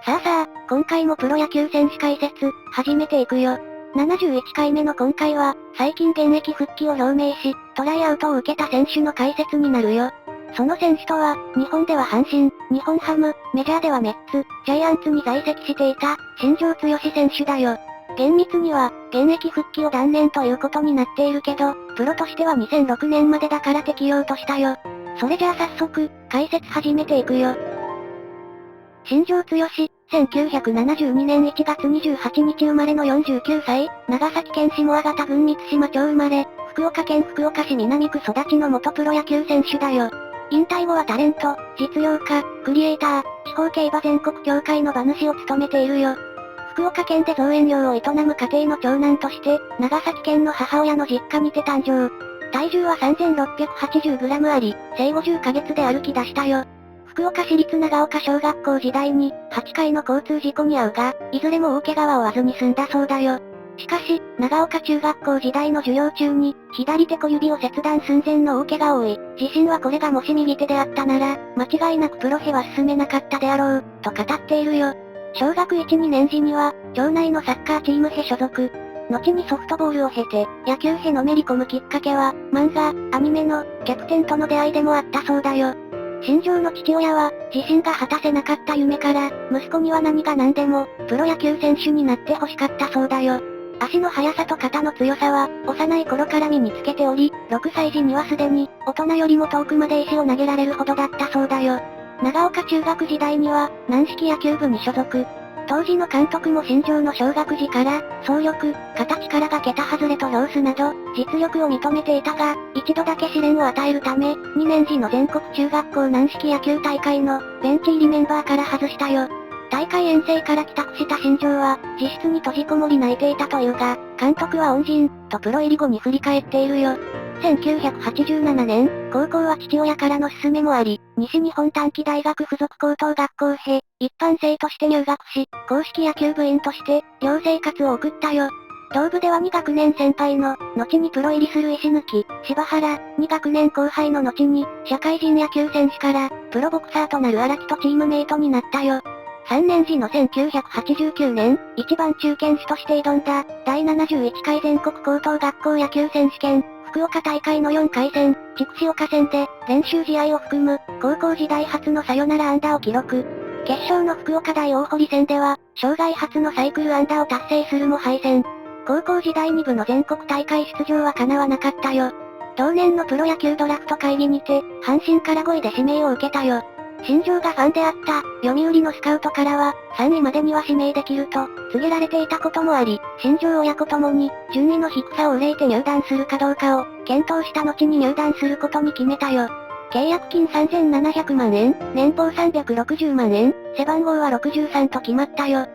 さあ、今回もプロ野球選手解説、始めていくよ。71回目の今回は、最近現役復帰を表明し、トライアウトを受けた選手の解説になるよ。その選手とは、日本では阪神、日本ハム、メジャーではメッツ、ジャイアンツに在籍していた、新庄剛志選手だよ。厳密には、現役復帰を断念ということになっているけど、プロとしては2006年までだから適用としたよ。それじゃあ早速、解説始めていくよ。新庄剛志、1972年1月28日生まれの49歳、長崎県下粟形郡三島町生まれ、福岡県福岡市南区育ちの元プロ野球選手だよ。引退後はタレント、実業家、クリエイター、地方競馬全国協会の馬主を務めているよ。福岡県で造園業を営む家庭の長男として、長崎県の母親の実家にて誕生。体重は 3680g あり、生後10ヶ月で歩き出したよ。福岡市立長岡小学校時代に、8回の交通事故に遭うが、いずれも大怪我は負わずに済んだそうだよ。しかし、長岡中学校時代の授業中に、左手小指を切断寸前の大怪我を負い、自身はこれがもし右手であったなら、間違いなくプロへは進めなかったであろう、と語っているよ。小学1、2年時には、町内のサッカーチームへ所属。後にソフトボールを経て、野球へのめり込むきっかけは、漫画、アニメの、キャプテンとの出会いでもあったそうだよ。新庄の父親は、自身が果たせなかった夢から、息子には何が何でも、プロ野球選手になって欲しかったそうだよ。足の速さと肩の強さは、幼い頃から身につけており、6歳時にはすでに、大人よりも遠くまで石を投げられるほどだったそうだよ。長岡中学時代には、軟式野球部に所属。当時の監督も新庄の小学時から、走力、肩力が桁外れと評すなど、実力を認めていたが、一度だけ試練を与えるため、2年時の全国中学校軟式野球大会の、ベンチ入りメンバーから外したよ。大会遠征から帰宅した新庄は、自室に閉じこもり泣いていたというが、監督は恩人、とプロ入り後に振り返っているよ。1987年、高校は父親からの勧めもあり、西日本短期大学附属高等学校へ、一般生として入学し、硬式野球部員として、寮生活を送ったよ。同部では2学年先輩の、後にプロ入りする石貫、柴原、2学年後輩の後に、社会人野球選手から、プロボクサーとなる荒木とチームメイトになったよ。3年時の1989年、一番中堅手として挑んだ、第71回全国高等学校野球選手権、福岡大会の4回戦、筑紫岡戦で、練習試合を含む、高校時代初のサヨナラ安打を記録。決勝の福岡大大堀戦では、生涯初のサイクル安打を達成するも敗戦。高校時代2部の全国大会出場は叶わなかったよ。同年のプロ野球ドラフト会議にて、阪神から5位で指名を受けたよ。新庄がファンであった、読売のスカウトからは、3位までには指名できると、告げられていたこともあり、新庄親子ともに、順位の低さを憂いて入団するかどうかを、検討した後に入団することに決めたよ。契約金3700万円、年俸360万円、背番号は63と決まったよ。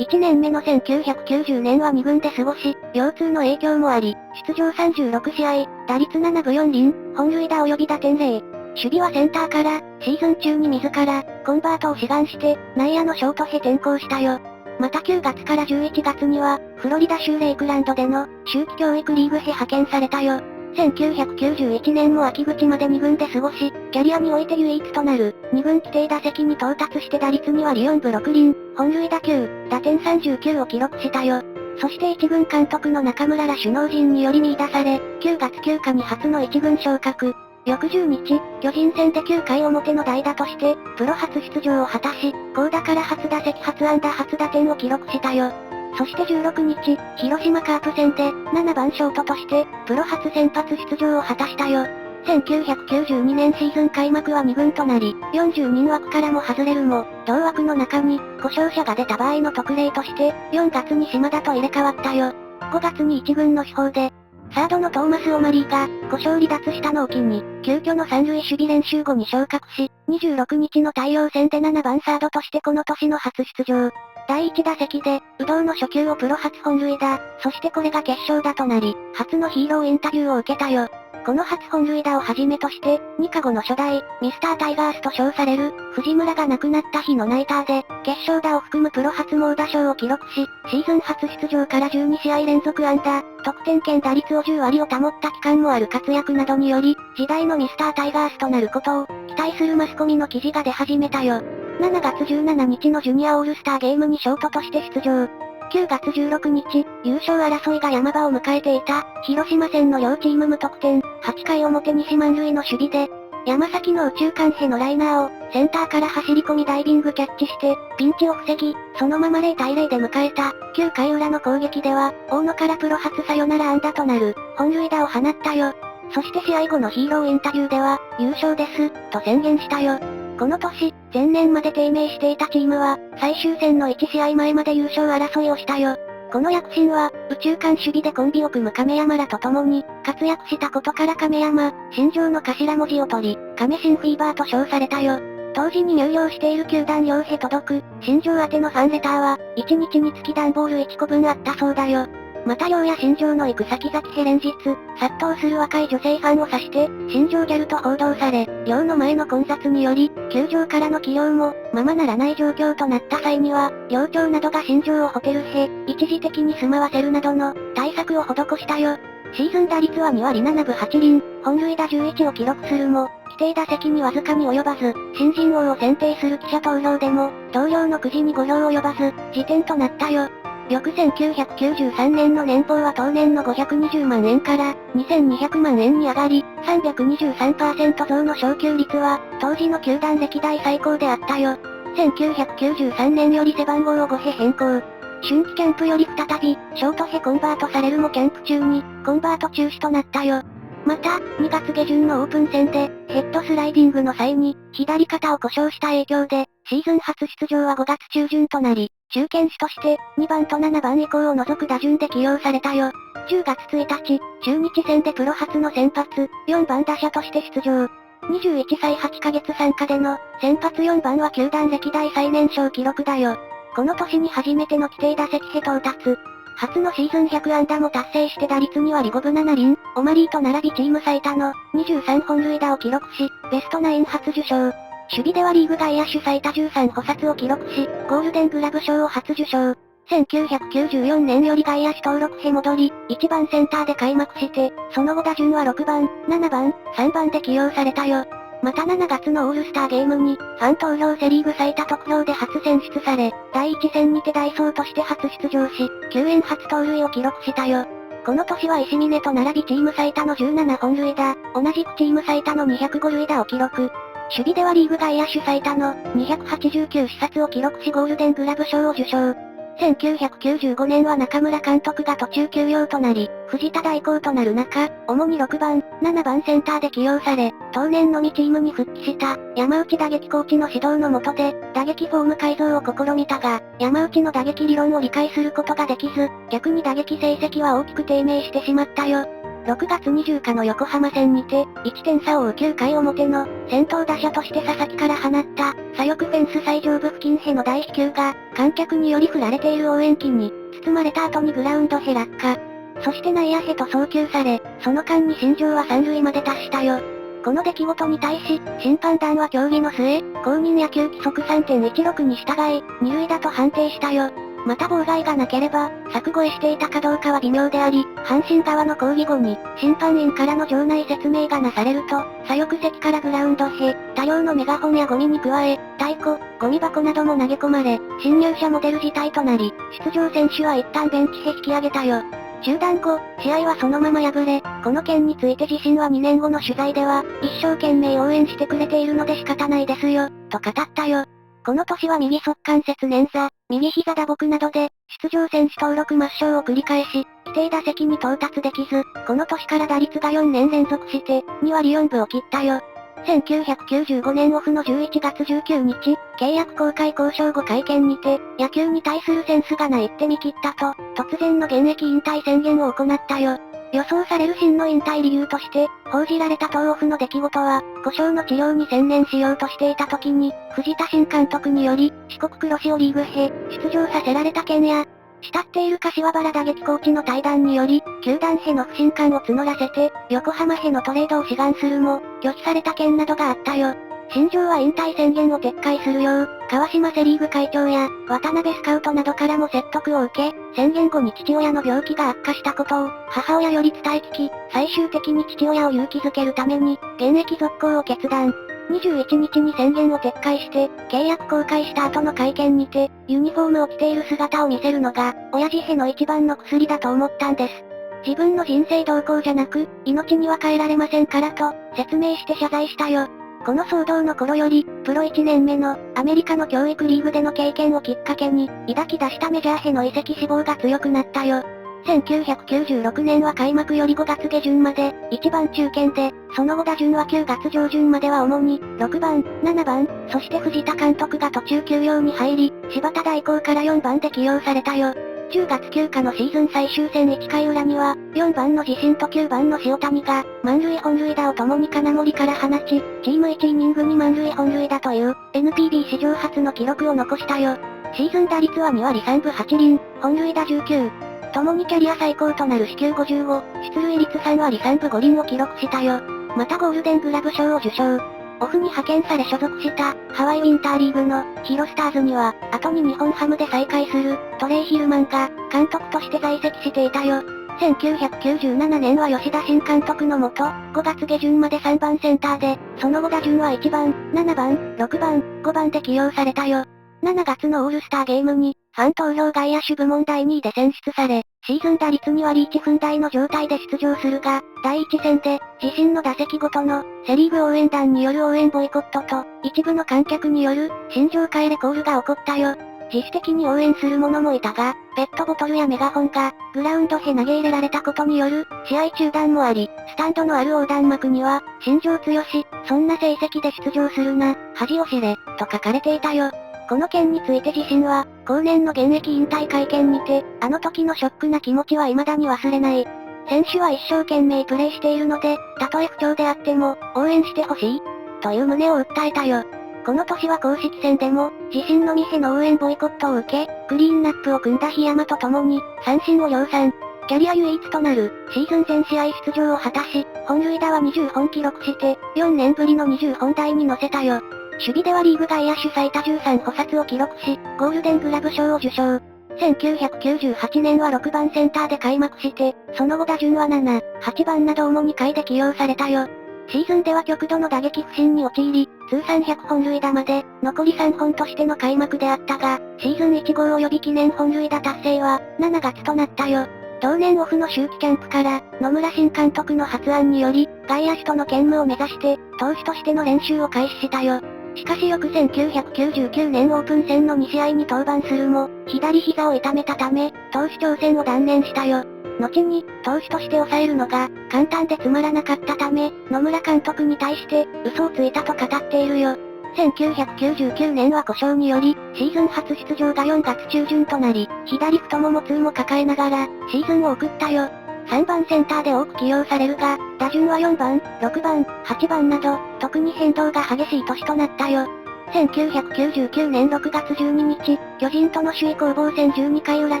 1年目の1990年は2軍で過ごし、腰痛の影響もあり、出場36試合、打率7分4厘、本塁打及び打点0。守備はセンターから、シーズン中に自ら、コンバートを志願して、内野のショートへ転向したよ。また9月から11月には、フロリダ州レイクランドでの、秋季教育リーグへ派遣されたよ。1991年も秋口まで2軍で過ごし、キャリアにおいて唯一となる、2軍規定打席に到達して打率2割4分6厘、本塁打9、打点39を記録したよ。そして1軍監督の中村ら首脳陣により見出され、9月9日に初の1軍昇格。翌10日、巨人戦で9回表の代打として、プロ初出場を果たし、高打から初打席初安打初打点を記録したよ。そして16日、広島カープ戦で、7番ショートとして、プロ初先発出場を果たしたよ。1992年シーズン開幕は2軍となり、40人枠からも外れるも、同枠の中に、故障者が出た場合の特例として、4月に島田と入れ替わったよ。5月に1軍の主砲で、サードのトーマス・オマリーが、故障離脱したのを機に、急遽の三塁守備練習後に昇格し、26日の太陽戦で7番サードとしてこの年の初出場。第1打席で、有働の初球をプロ初本塁打、そしてこれが決勝打となり、初のヒーローインタビューを受けたよ。この初本塁打をはじめとして、2日後の初代、ミスタータイガースと称される、藤村が亡くなった日のナイターで、決勝打を含むプロ初猛打賞を記録し、シーズン初出場から12試合連続安打、得点圏打率を10割を保った期間もある活躍などにより、時代のミスタータイガースとなることを、期待するマスコミの記事が出始めたよ。7月17日のジュニアオールスターゲームにショートとして出場。9月16日、優勝争いが山場を迎えていた、広島戦の両チーム無得点、8回表西満塁の守備で、山崎の右中間へのライナーを、センターから走り込みダイビングキャッチして、ピンチを防ぎ、そのまま0対0で迎えた、9回裏の攻撃では、大野からプロ初サヨナラ安打となる、本塁打を放ったよ。そして試合後のヒーローインタビューでは、優勝です、と宣言したよ。この年、前年まで低迷していたチームは、最終戦の1試合前まで優勝争いをしたよ。この躍進は、右中間守備でコンビを組む亀山らと共に、活躍したことから亀山、新庄の頭文字を取り、亀新フィーバーと称されたよ。当時に入寮している球団寮へ届く、新庄宛てのファンレターは、1日につき段ボール1個分あったそうだよ。また寮や新庄の行く先々へ連日、殺到する若い女性ファンを指して、新庄ギャルと報道され、寮の前の混雑により、球場からの起用も、ままならない状況となった際には、寮長などが新庄をホテルへ、一時的に住まわせるなどの、対策を施したよ。シーズン打率は2割7分8厘、本塁打11を記録するも、規定打席にわずかに及ばず、新人王を選定する記者投票でも、同僚のくじに5票及ばず、辞典となったよ。翌1993年の年俸は当年の520万円から2200万円に上がり、323% 増の昇給率は、当時の球団歴代最高であったよ。1993年より背番号を5へ変更。春季キャンプより再び、ショートへコンバートされるもキャンプ中に、コンバート中止となったよ。また、2月下旬のオープン戦で、ヘッドスライディングの際に、左肩を故障した影響で、シーズン初出場は5月中旬となり、中堅手として、2番と7番以降を除く打順で起用されたよ。10月1日、中日戦でプロ初の先発、4番打者として出場。21歳8ヶ月参加での、先発4番は球団歴代最年少記録だよ。この年に初めての規定打席へ到達。初のシーズン100安打も達成して打率2割5分7厘、オマリーと並びチーム最多の23本塁打を記録し、ベストナイン初受賞。守備ではリーグ外野手最多13捕殺を記録し、ゴールデングラブ賞を初受賞。1994年より外野手登録へ戻り、1番センターで開幕して、その後打順は6番、7番、3番で起用されたよ。また7月のオールスターゲームに、ファン投票セリーグ最多得票で初選出され、第1戦にて代走として初出場し、救援初盗塁を記録したよ。この年は石峰と並びチーム最多の17本塁打、同じくチーム最多の205塁打を記録。守備ではリーグ外野手最多の289視察を記録しゴールデングラブ賞を受賞。1995年は中村監督が途中休養となり、藤田代行となる中、主に6番、7番センターで起用され、当年のみチームに復帰した、山内打撃コーチの指導の下で、打撃フォーム改造を試みたが、山内の打撃理論を理解することができず、逆に打撃成績は大きく低迷してしまったよ。6月20日の横浜戦にて、1点差を追う9回表の、先頭打者として佐々木から放った、左翼フェンス最上部付近への大飛球が、観客により振られている応援旗に、包まれた後にグラウンドへ落下。そして内野へと送球され、その間に新庄は三塁まで達したよ。この出来事に対し、審判団は協議の末、公認野球規則 3.16 に従い、二塁打と判定したよ。また妨害がなければ、柵越えしていたかどうかは微妙であり、阪神側の抗議後に、審判員からの場内説明がなされると、左翼席からグラウンドへ、多量のメガホンやゴミに加え、太鼓、ゴミ箱なども投げ込まれ、侵入者も出る事態となり、出場選手は一旦ベンチへ引き上げたよ。中断後、試合はそのまま敗れ、この件について自身は2年後の取材では、一生懸命応援してくれているので仕方ないですよ、と語ったよ。この年は右側関節捻挫、右膝打撲などで、出場選手登録抹消を繰り返し、規定打席に到達できず、この年から打率が4年連続して、2割4分を切ったよ。1995年オフの11月19日、契約更改交渉後会見にて、野球に対するセンスがないって見切ったと、突然の現役引退宣言を行ったよ。予想される真の引退理由として、報じられた当オフの出来事は、故障の治療に専念しようとしていた時に、藤田新監督により、四国黒潮リーグへ、出場させられた件や、慕っている柏原打撃コーチの対談により、球団への不信感を募らせて、横浜へのトレードを志願するも、拒否された件などがあったよ。新庄は引退宣言を撤回するよう、川島セリーグ会長や、渡辺スカウトなどからも説得を受け、宣言後に父親の病気が悪化したことを、母親より伝え聞き、最終的に父親を勇気づけるために、現役続行を決断。21日に宣言を撤回して、契約更改した後の会見にて、ユニフォームを着ている姿を見せるのが、親父への一番の薬だと思ったんです。自分の人生どうこうじゃなく、命には変えられませんからと、説明して謝罪したよ。この騒動の頃より、プロ1年目の、アメリカの教育リーグでの経験をきっかけに、抱き出したメジャーへの移籍志望が強くなったよ。1996年は開幕より5月下旬まで、1番中堅で、その後打順は9月上旬までは主に、6番、7番、そして藤田監督が途中休養に入り、柴田大光から4番で起用されたよ。10月休暇のシーズン最終戦1回裏には、4番の自身と9番の塩谷が、満塁本塁打を共に金森から放ち、チーム1イニングに満塁本塁打という、NPB 史上初の記録を残したよ。シーズン打率は2割3分8厘、本塁打19。共にキャリア最高となる四球55、出塁率3割3分5厘を記録したよ。またゴールデングラブ賞を受賞。オフに派遣され所属した、ハワイウィンターリーグの、ヒロスターズには、後に日本ハムで再会する、トレイ・ヒルマンが、監督として在籍していたよ。1997年は吉田新監督のもと、5月下旬まで3番センターで、その後打順は1番、7番、6番、5番で起用されたよ。7月のオールスターゲームに、ファン投票外野手部門第2位で選出され、シーズン打率2割1分台の状態で出場するが、第1戦で、自身の打席ごとの、セリーグ応援団による応援ボイコットと、一部の観客による、新庄帰れコールが起こったよ。自主的に応援する者もいたが、ペットボトルやメガホンが、グラウンドへ投げ入れられたことによる、試合中断もあり、スタンドのある横断幕には、新庄剛志、そんな成績で出場するな、恥を知れ、と書かれていたよ。この件について自身は、後年の現役引退会見にて、あの時のショックな気持ちは未だに忘れない。選手は一生懸命プレーしているので、たとえ不調であっても、応援してほしい。という旨を訴えたよ。この年は公式戦でも、自身の店の応援ボイコットを受け、クリーンナップを組んだ檜山と共に、三振を量産。キャリア唯一となる、シーズン全試合出場を果たし、本塁打は20本記録して、4年ぶりの20本台に乗せたよ。守備ではリーグ外野手最多13捕殺を記録し、ゴールデングラブ賞を受賞。1998年は6番センターで開幕して、その後打順は7、8番など主に下位で起用されたよ。シーズンでは極度の打撃不振に陥り、通算100本塁打まで、残り3本としての開幕であったが、シーズン1号及び記念本塁打達成は、7月となったよ。同年オフの秋季キャンプから、野村新監督の発案により、外野手との兼務を目指して、投手としての練習を開始したよ。しかし翌1999年オープン戦の2試合に登板するも、左膝を痛めたため、投手挑戦を断念したよ。後に、投手として抑えるのが、簡単でつまらなかったため、野村監督に対して、嘘をついたと語っているよ。1999年は故障により、シーズン初出場が4月中旬となり、左太もも痛も抱えながら、シーズンを送ったよ。3番センターで多く起用されるが、打順は4番、6番、8番など、特に変動が激しい年となったよ。1999年6月12日、巨人との首位攻防戦12回裏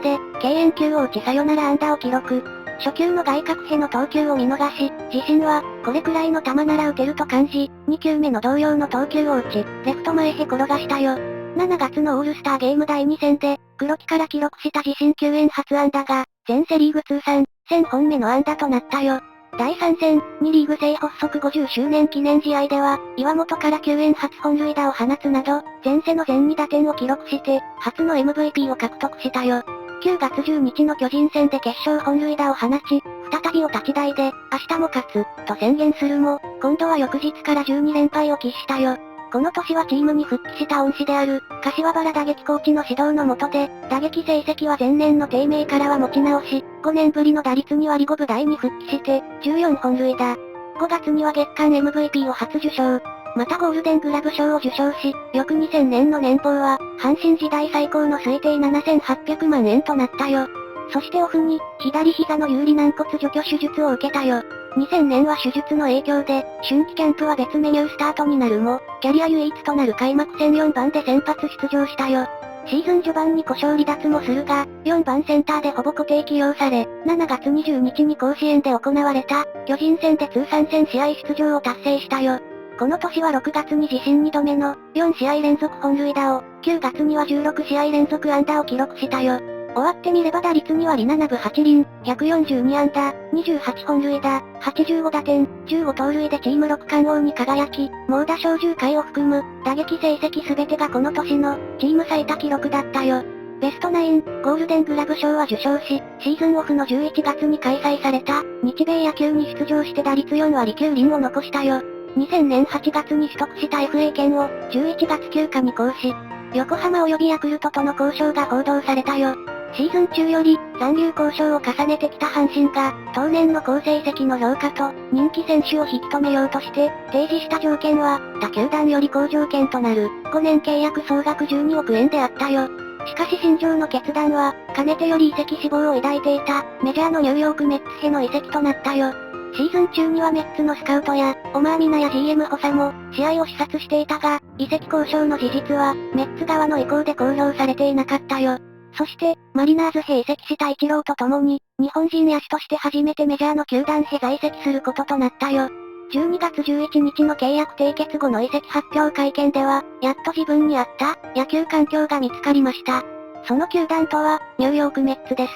で、敬遠球を打ちサヨナラ安打を記録。初球の外角への投球を見逃し、自身は、これくらいの球なら打てると感じ、2球目の同様の投球を打ち、レフト前へ転がしたよ。7月のオールスターゲーム第2戦で、黒木から記録した自身救援初安打が、全セリーグ通算、1000本目の安打となったよ。第3戦、2リーグ制発足50周年記念試合では、岩本から救援初本塁打を放つなど、前世の全2打点を記録して、初の MVP を獲得したよ。9月10日の巨人戦で決勝本塁打を放ち、再びお立ち台で、明日も勝つ、と宣言するも、今度は翌日から12連敗を喫したよ。この年はチームに復帰した恩師である、柏原打撃コーチの指導の下で、打撃成績は前年の低迷からは持ち直し、5年ぶりの打率2割5分台に復帰して、14本塁打。5月には月間 MVP を初受賞。またゴールデングラブ賞を受賞し、翌2000年の年俸は、阪神時代最高の推定7800万円となったよ。そしてオフに、左膝の有利軟骨除去手術を受けたよ。2000年は手術の影響で、春季キャンプは別メニュースタートになるも、キャリア唯一となる開幕戦4番で先発出場したよ。シーズン序盤に故障離脱もするが、4番センターでほぼ固定起用され、7月20日に甲子園で行われた、巨人戦で通算1000試合出場を達成したよ。この年は6月に自身2度目の、4試合連続本塁打を、9月には16試合連続安打を記録したよ。終わってみれば打率2割7分8厘、142安打、28本塁打、85打点、15盗塁でチーム6冠王に輝き、猛打賞10回を含む、打撃成績すべてがこの年の、チーム最多記録だったよ。ベストナイン、ゴールデングラブ賞は受賞し、シーズンオフの11月に開催された、日米野球に出場して打率4割9厘を残したよ。2000年8月に取得した FA 権を、11月9日に行使。横浜及びヤクルトとの交渉が報道されたよ。シーズン中より、残留交渉を重ねてきた阪神が、当年の好成績の評価と、人気選手を引き止めようとして、提示した条件は、他球団より高条件となる、5年契約総額12億円であったよ。しかし新庄の決断は、かねてより移籍志望を抱いていた、メジャーのニューヨークメッツへの移籍となったよ。シーズン中にはメッツのスカウトや、オマーミナや GM 補佐も、試合を視察していたが、移籍交渉の事実は、メッツ側の意向で公表されていなかったよ。そして、マリナーズへ移籍したイチローと共に、日本人野手として初めてメジャーの球団へ在籍することとなったよ。12月11日の契約締結後の移籍発表会見では、やっと自分に合った野球環境が見つかりました。その球団とは、ニューヨークメッツです。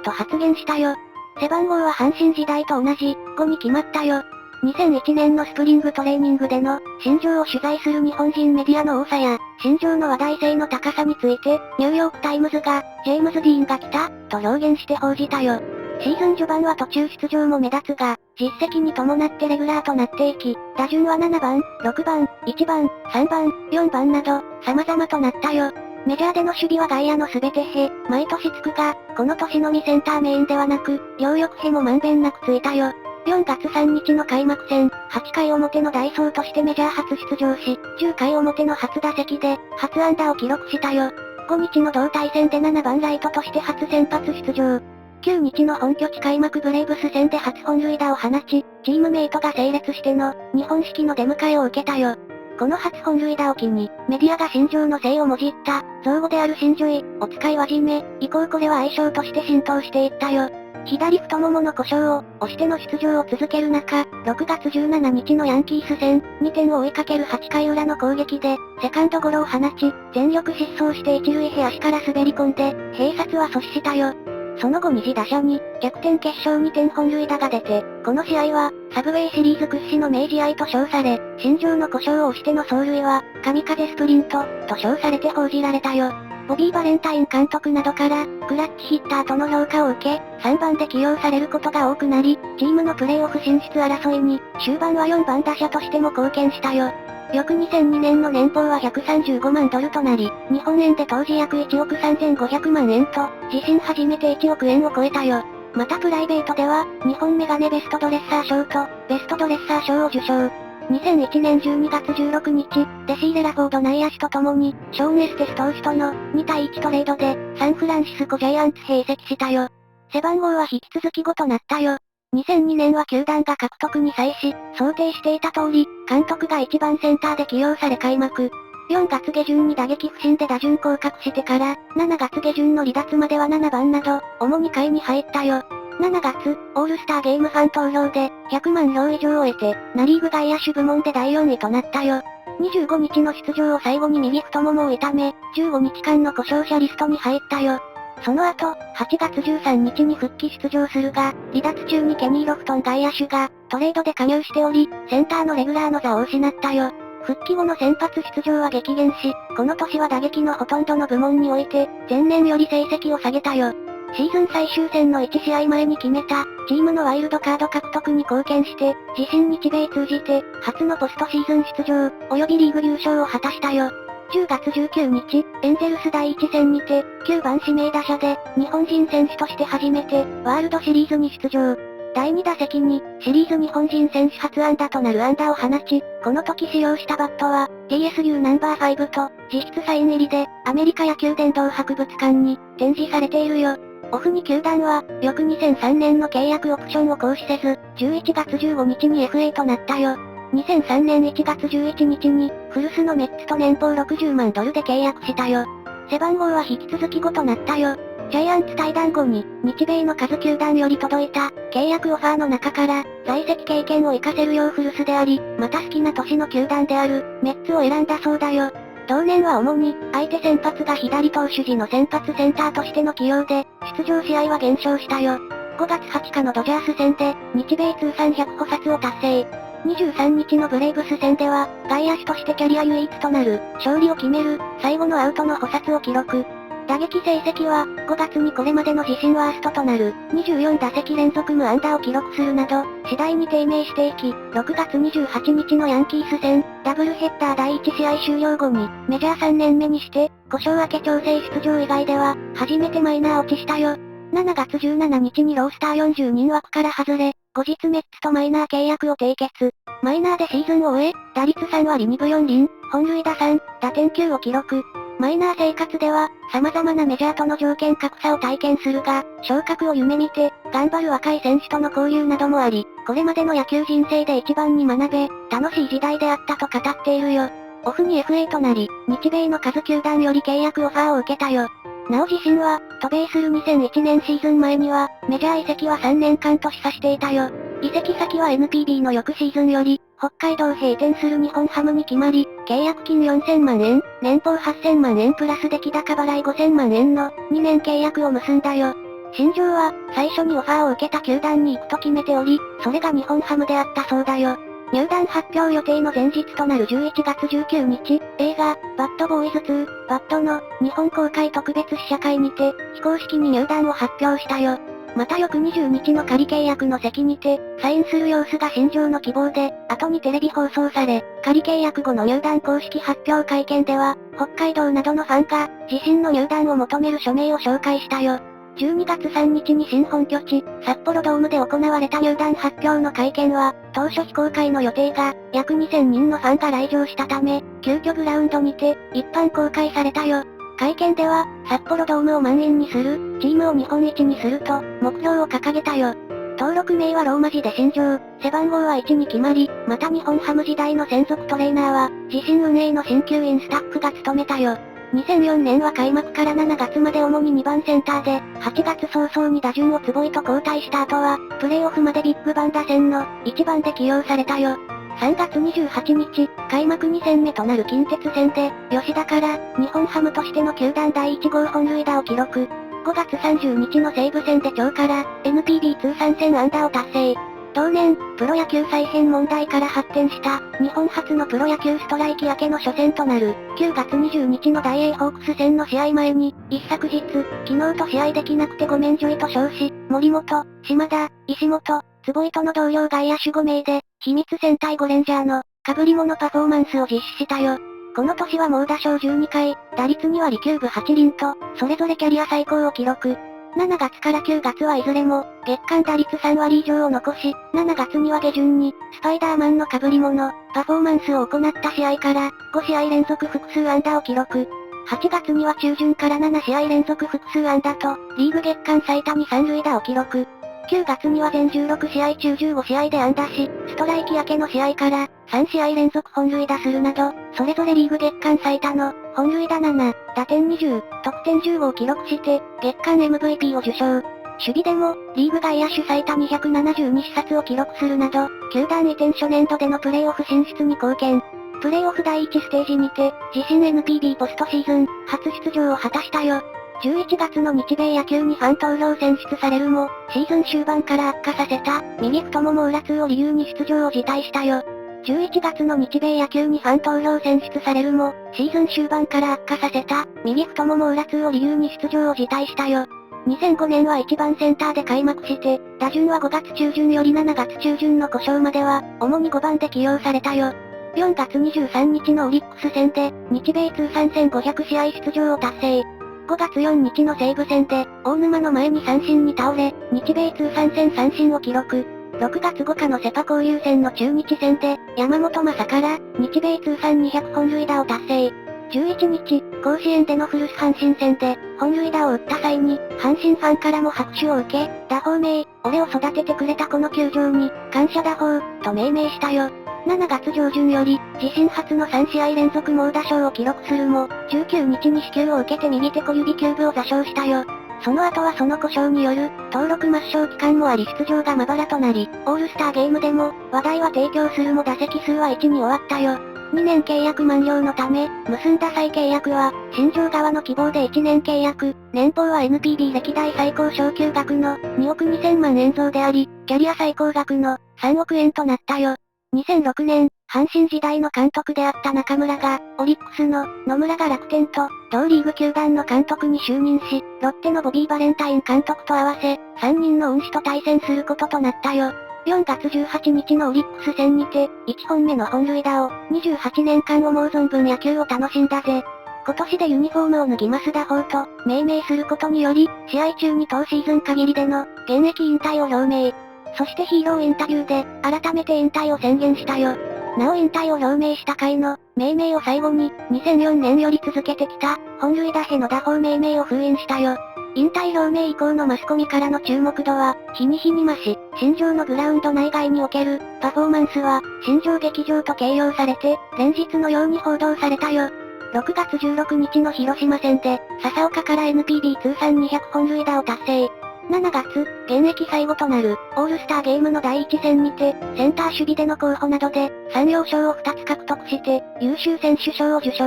と発言したよ。背番号は阪神時代と同じ、5に決まったよ。2001年のスプリングトレーニングでの、新庄を取材する日本人メディアの多さや、新庄の話題性の高さについて、ニューヨークタイムズが、ジェームズ・ディーンが来た、と表現して報じたよ。シーズン序盤は途中出場も目立つが、実績に伴ってレギュラーとなっていき、打順は7番、6番、1番、3番、4番など、様々となったよ。メジャーでの守備は外野の全てへ、毎年つくが、この年のみセンターメインではなく、両翼へもまんべんなくついたよ。4月3日の開幕戦、8回表の代走としてメジャー初出場し、10回表の初打席で、初安打を記録したよ。5日の同対戦で7番ライトとして初先発出場。9日の本拠地開幕ブレイブス戦で初本塁打を放ち、チームメイトが整列しての、日本式の出迎えを受けたよ。この初本塁打を機に、メディアが新庄の姓をもじった、造語である新庄井、お使いはじめ、以降これは愛称として浸透していったよ。左太ももの故障を、押しての出場を続ける中、6月17日のヤンキース戦、2点を追いかける8回裏の攻撃で、セカンドゴロを放ち、全力疾走して一塁へ足から滑り込んで、併殺は阻止したよ。その後二次打者に、逆転決勝2点本塁打が出て、この試合は、サブウェイシリーズ屈指の名試合と称され、新庄の故障を押しての走塁は、神風スプリント、と称されて報じられたよ。ボビー・バレンタイン監督などから、クラッチヒッターとの評価を受け、3番で起用されることが多くなり、チームのプレーオフ進出争いに、終盤は4番打者としても貢献したよ。翌2002年の年俸は135万ドルとなり、日本円で当時約1億3500万円と、自身初めて1億円を超えたよ。またプライベートでは、日本メガネベストドレッサー賞と、ベストドレッサー賞を受賞。2001年12月16日、デシーレ・ラフォード内野手と共に、ショーン・エステス投手との2対1トレードで、サンフランシスコジャイアンツへ移籍したよ。背番号は引き続き5となったよ。2002年は球団が獲得に際し、想定していた通り、監督が1番センターで起用され開幕。4月下旬に打撃不振で打順降格してから、7月下旬の離脱までは7番など、主に下位に入ったよ。7月、オールスターゲームファン投票で、100万票以上を得て、ナリーグ外野手部門で第4位となったよ。25日の出場を最後に右太ももを痛め、15日間の故障者リストに入ったよ。その後、8月13日に復帰出場するが、離脱中にケニー・ロフトン外野手が、トレードで加入しており、センターのレギュラーの座を失ったよ。復帰後の先発出場は激減し、この年は打撃のほとんどの部門において、前年より成績を下げたよ。シーズン最終戦の1試合前に決めた、チームのワイルドカード獲得に貢献して、自身日米通じて、初のポストシーズン出場、及びリーグ優勝を果たしたよ。10月19日、エンゼルス第1戦にて、9番指名打者で、日本人選手として初めて、ワールドシリーズに出場。第2打席に、シリーズ日本人選手初安打となる安打を放ち、この時使用したバットは、TSU ナンバー5と、実質サイン入りで、アメリカ野球殿堂博物館に、展示されているよ。オフに球団は、翌2003年の契約オプションを行使せず、11月15日に FA となったよ。2003年1月11日に、古巣のメッツと年俸60万ドルで契約したよ。背番号は引き続き5となったよ。ジャイアンツ退団後に、日米の数球団より届いた、契約オファーの中から、在籍経験を活かせるよう古巣であり、また好きな年の球団である、メッツを選んだそうだよ。同年は主に、相手先発が左投手時の先発センターとしての起用で、出場試合は減少したよ。5月20日のドジャース戦で、日米通算100捕殺を達成。23日のブレイブス戦では、外野手としてキャリア唯一となる、勝利を決める、最後のアウトの捕殺を記録。打撃成績は、5月にこれまでの自身ワーストとなる、24打席連続無安打を記録するなど、次第に低迷していき、6月28日のヤンキース戦、ダブルヘッダー第1試合終了後に、メジャー3年目にして、故障明け調整出場以外では、初めてマイナー落ちしたよ。7月17日にロースター40人枠から外れ、後日メッツとマイナー契約を締結。マイナーでシーズンを終え、打率3割2分4厘、本塁打3、打点9を記録。マイナー生活では、様々なメジャーとの条件格差を体験するが、昇格を夢見て、頑張る若い選手との交流などもあり、これまでの野球人生で一番に学べ、楽しい時代であったと語っているよ。オフに FA となり、日米の数球団より契約オファーを受けたよ。なお自身は、渡米する2001年シーズン前には、メジャー移籍は3年間と示唆していたよ。移籍先は NPB の翌シーズンより、北海道へ移転する日本ハムに決まり、契約金4000万円、年俸8000万円プラス出来高払い5000万円の2年契約を結んだよ。新庄は、最初にオファーを受けた球団に行くと決めており、それが日本ハムであったそうだよ。入団発表予定の前日となる11月19日、映画、バッドボーイズ2、バッドの日本公開特別試写会にて、非公式に入団を発表したよ。また翌20日の仮契約の席にて、サインする様子が新庄の希望で、後にテレビ放送され、仮契約後の入団公式発表会見では、北海道などのファンが、自身の入団を求める署名を紹介したよ。12月3日に新本拠地、札幌ドームで行われた入団発表の会見は、当初非公開の予定が、約2000人のファンが来場したため、急遽グラウンドにて、一般公開されたよ。会見では、札幌ドームを満員にする、チームを日本一にすると、目標を掲げたよ。登録名はローマ字で新庄、背番号は1に決まり、また日本ハム時代の専属トレーナーは、自身運営の鍼灸院スタッフが務めたよ。2004年は開幕から7月まで主に2番センターで、8月早々に打順を坪井と交代した後は、プレーオフまでビッグバン打線の1番で起用されたよ。3月28日、開幕2戦目となる近鉄戦で、吉田から、日本ハムとしての球団第1号本塁打を記録。5月30日の西武戦で長から、NPB 通算1000安打を達成。同年、プロ野球再編問題から発展した、日本初のプロ野球ストライキ明けの初戦となる、9月20日の大英ホークス戦の試合前に、一昨日、昨日と試合できなくてごめんジョイと称し、森本、島田、石本、坪井との同僚外野手5名で、秘密戦隊ゴレンジャーの、被り物パフォーマンスを実施したよ。この年は猛打賞12回、打率2割9分8厘と、それぞれキャリア最高を記録。7月から9月はいずれも、月間打率3割以上を残し、7月には下旬に、スパイダーマンの被り物、パフォーマンスを行った試合から、5試合連続複数安打を記録。8月には中旬から7試合連続複数安打と、リーグ月間最多に3塁打を記録。9月には全16試合中15試合で安打し、ストライキ明けの試合から、3試合連続本塁打するなど、それぞれリーグ月間最多の、本塁打7、打点20、得点15を記録して、月間 MVP を受賞。守備でも、リーグ外野手最多272視察を記録するなど、球団移転初年度でのプレーオフ進出に貢献。プレーオフ第1ステージにて、自身 NPB ポストシーズン、初出場を果たしたよ。11月の日米野球にファン投票選出されるも、シーズン終盤から悪化させた、右太もも裏痛を理由に出場を辞退したよ。11月の日米野球にファン投票選出されるも、シーズン終盤から悪化させた、右太もも裏痛を理由に出場を辞退したよ。2005年は1番センターで開幕して、打順は5月中旬より7月中旬の故障までは、主に5番で起用されたよ。4月23日のオリックス戦で、日米通算1500試合出場を達成。5月4日の西武戦で、大沼の前に三振に倒れ、日米通算1000三振を記録。6月5日のセパ交流戦の中日戦で、山本昌から、日米通算200本塁打を達成。11日、甲子園での古巣阪神戦で、本塁打を打った際に、阪神ファンからも拍手を受け、打法名、俺を育ててくれたこの球場に、感謝打法、と命名したよ。7月上旬より、自身初の3試合連続猛打賞を記録するも、19日に死球を受けて右手小指球部を座傷したよ。その後はその故障による、登録抹消期間もあり出場がまばらとなり、オールスターゲームでも、話題は提供するも打席数は1に終わったよ。2年契約満了のため、結んだ再契約は、新庄側の希望で1年契約、年俸は NPB 歴代最高昇給額の2億2000万円増であり、キャリア最高額の3億円となったよ。2006年、阪神時代の監督であった中村が、オリックスの野村が楽天と、同リーグ球団の監督に就任し、ロッテのボビー・バレンタイン監督と合わせ、3人の恩師と対戦することとなったよ。4月18日のオリックス戦にて、1本目の本塁打を、28年間思う存分野球を楽しんだぜ。今年でユニフォームを脱ぎ増田法と、命名することにより、試合中に当シーズン限りでの、現役引退を表明。そしてヒーローインタビューで、改めて引退を宣言したよ。なお引退を表明した回の、命名を最後に、2004年より続けてきた、本塁打への打法命名を封印したよ。引退表明以降のマスコミからの注目度は、日に日に増し、新庄のグラウンド内外における、パフォーマンスは、新庄劇場と形容されて、連日のように報道されたよ。6月16日の広島戦で、笹岡から NPB 通算200本塁打を達成。7月、現役最後となる、オールスターゲームの第1戦にて、センター守備での候補などで、三洋賞を2つ獲得して、優秀選手賞を受賞。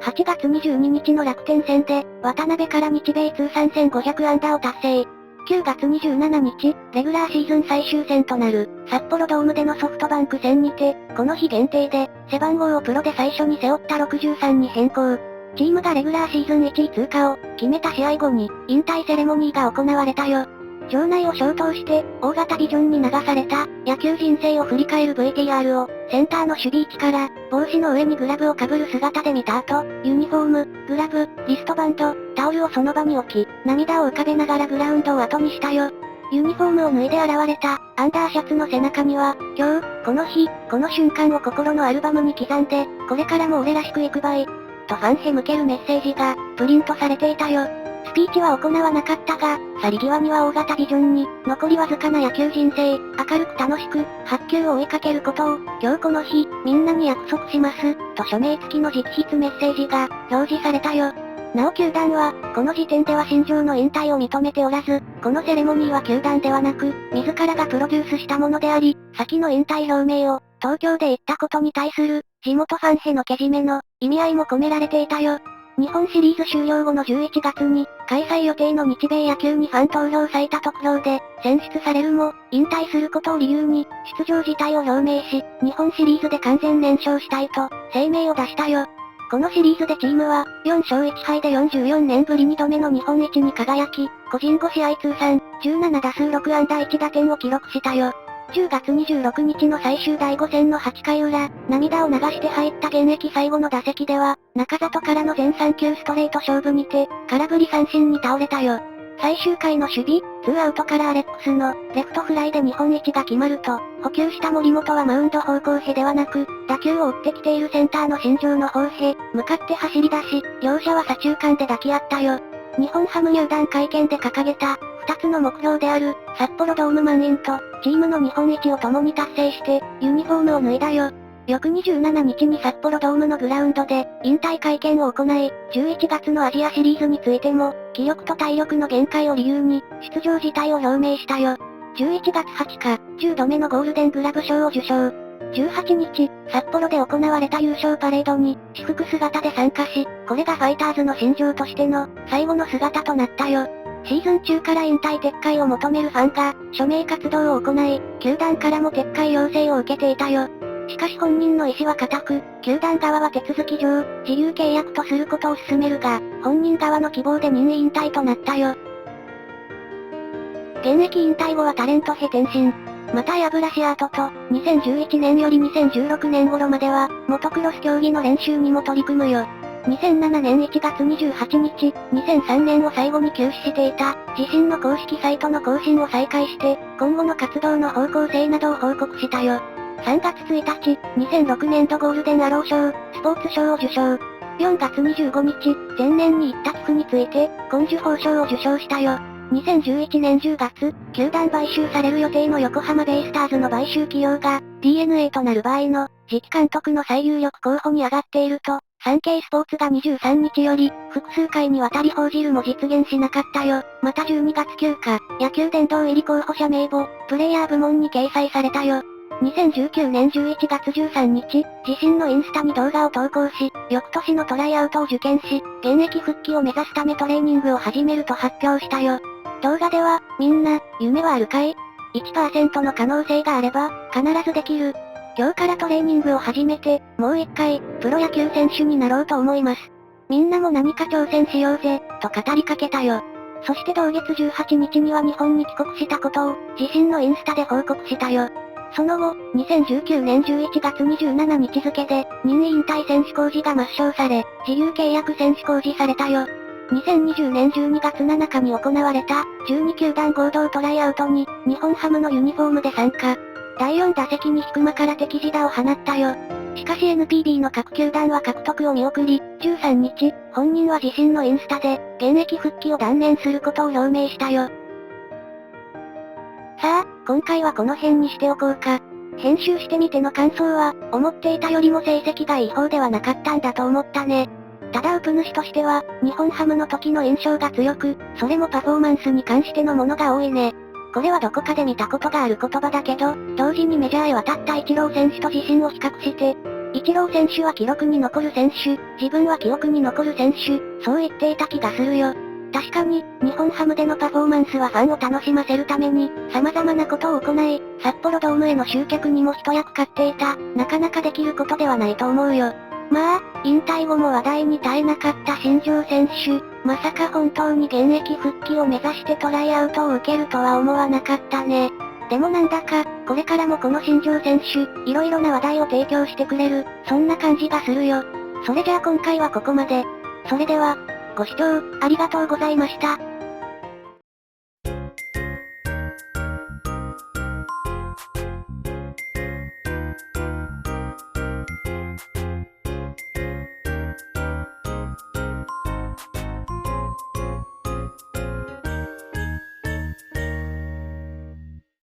8月22日の楽天戦で、渡辺から日米通算1500安打を達成。9月27日、レギュラーシーズン最終戦となる、札幌ドームでのソフトバンク戦にて、この日限定で、背番号をプロで最初に背負った63に変更。チームがレギュラーシーズン1位通過を決めた試合後に、引退セレモニーが行われたよ。場内を消灯して、大型ビジョンに流された、野球人生を振り返る VTR を、センターの守備位置から、帽子の上にグラブを被る姿で見た後、ユニフォーム、グラブ、リストバンド、タオルをその場に置き、涙を浮かべながらグラウンドを後にしたよ。ユニフォームを脱いで現れた、アンダーシャツの背中には、今日、この日、この瞬間を心のアルバムに刻んで、これからも俺らしくいくばい。とファンへ向けるメッセージが、プリントされていたよ。スピーチは行わなかったが、去り際には大型ビジョンに、残りわずかな野球人生、明るく楽しく、8球を追いかけることを、今日この日、みんなに約束します、と署名付きの直筆メッセージが、表示されたよ。なお球団は、この時点では新庄の引退を認めておらず、このセレモニーは球団ではなく、自らがプロデュースしたものであり、先の引退表明を、東京で言ったことに対する、地元ファンへのけじめの、意味合いも込められていたよ。日本シリーズ終了後の11月に、開催予定の日米野球にファン投票最多得票で、選出されるも、引退することを理由に、出場辞退を表明し、日本シリーズで完全燃焼したいと、声明を出したよ。このシリーズでチームは、4勝1敗で44年ぶり2度目の日本一に輝き、個人5試合通算、17打数6安打1打点を記録したよ。10月26日の最終第5戦の8回裏、涙を流して入った現役最後の打席では、中里からの全3球ストレート勝負にて、空振り三振に倒れたよ。最終回の守備、2アウトからアレックスの、レフトフライで日本一が決まると、補給した森本はマウンド方向へではなく、打球を追ってきているセンターの新庄の方へ、向かって走り出し、両者は左中間で抱き合ったよ。日本ハム入団会見で掲げた、二つの目標である、札幌ドーム満員と、チームの日本一を共に達成して、ユニフォームを脱いだよ。翌27日に札幌ドームのグラウンドで、引退会見を行い、11月のアジアシリーズについても、気力と体力の限界を理由に、出場辞退を表明したよ。11月20日、10度目のゴールデングラブ賞を受賞。18日、札幌で行われた優勝パレードに、私服姿で参加し、これがファイターズの新庄としての、最後の姿となったよ。シーズン中から引退撤回を求めるファンが、署名活動を行い、球団からも撤回要請を受けていたよ。しかし本人の意思は固く、球団側は手続き上、自由契約とすることを勧めるが、本人側の希望で任意引退となったよ。現役引退後はタレントへ転身。またアブラシアートと、2011年より2016年頃までは、モトクロス競技の練習にも取り組むよ。2007年1月28日、2003年を最後に休止していた、自身の公式サイトの更新を再開して、今後の活動の方向性などを報告したよ。3月1日、2006年度ゴールデンアロー賞、スポーツ賞を受賞。4月25日、前年に行った寄付について、紺樹褒章を受賞したよ。2011年10月、球団買収される予定の横浜ベイスターズの買収企業が、DNA となる場合の、次期監督の最有力候補に上がっていると、サンケイスポーツが23日より、複数回にわたり報じるも実現しなかったよ。また12月9日、野球殿堂入り候補者名簿、プレイヤー部門に掲載されたよ。2019年11月13日、自身のインスタに動画を投稿し、翌年のトライアウトを受験し、現役復帰を目指すためトレーニングを始めると発表したよ。動画では、みんな、夢はあるかい？ 1% の可能性があれば、必ずできる。今日からトレーニングを始めて、もう一回、プロ野球選手になろうと思います。みんなも何か挑戦しようぜ、と語りかけたよ。そして同月18日には日本に帰国したことを、自身のインスタで報告したよ。その後、2019年11月27日付で、任意引退選手公示が抹消され、自由契約選手公示されたよ。2020年12月7日に行われた、12球団合同トライアウトに、日本ハムのユニフォームで参加。第4打席に低間から敵地打を放ったよ。しかし NPB の各球団は獲得を見送り、13日、本人は自身のインスタで、現役復帰を断念することを表明したよ。さあ、今回はこの辺にしておこうか。編集してみての感想は、思っていたよりも成績がいい方ではなかったんだと思ったね。ただウプ主としては、日本ハムの時の印象が強く、それもパフォーマンスに関してのものが多いね。これはどこかで見たことがある言葉だけど、同時にメジャーへ渡ったイチロー選手と自身を比較して、イチロー選手は記録に残る選手、自分は記憶に残る選手、そう言っていた気がするよ。確かに、日本ハムでのパフォーマンスはファンを楽しませるために、様々なことを行い、札幌ドームへの集客にも一役買っていた、なかなかできることではないと思うよ。まあ、引退後も話題に絶えなかった新庄選手、まさか本当に現役復帰を目指してトライアウトを受けるとは思わなかったね。でもなんだか、これからもこの新庄選手、色々な話題を提供してくれる、そんな感じがするよ。それじゃあ今回はここまで。それでは、ご視聴、ありがとうございました。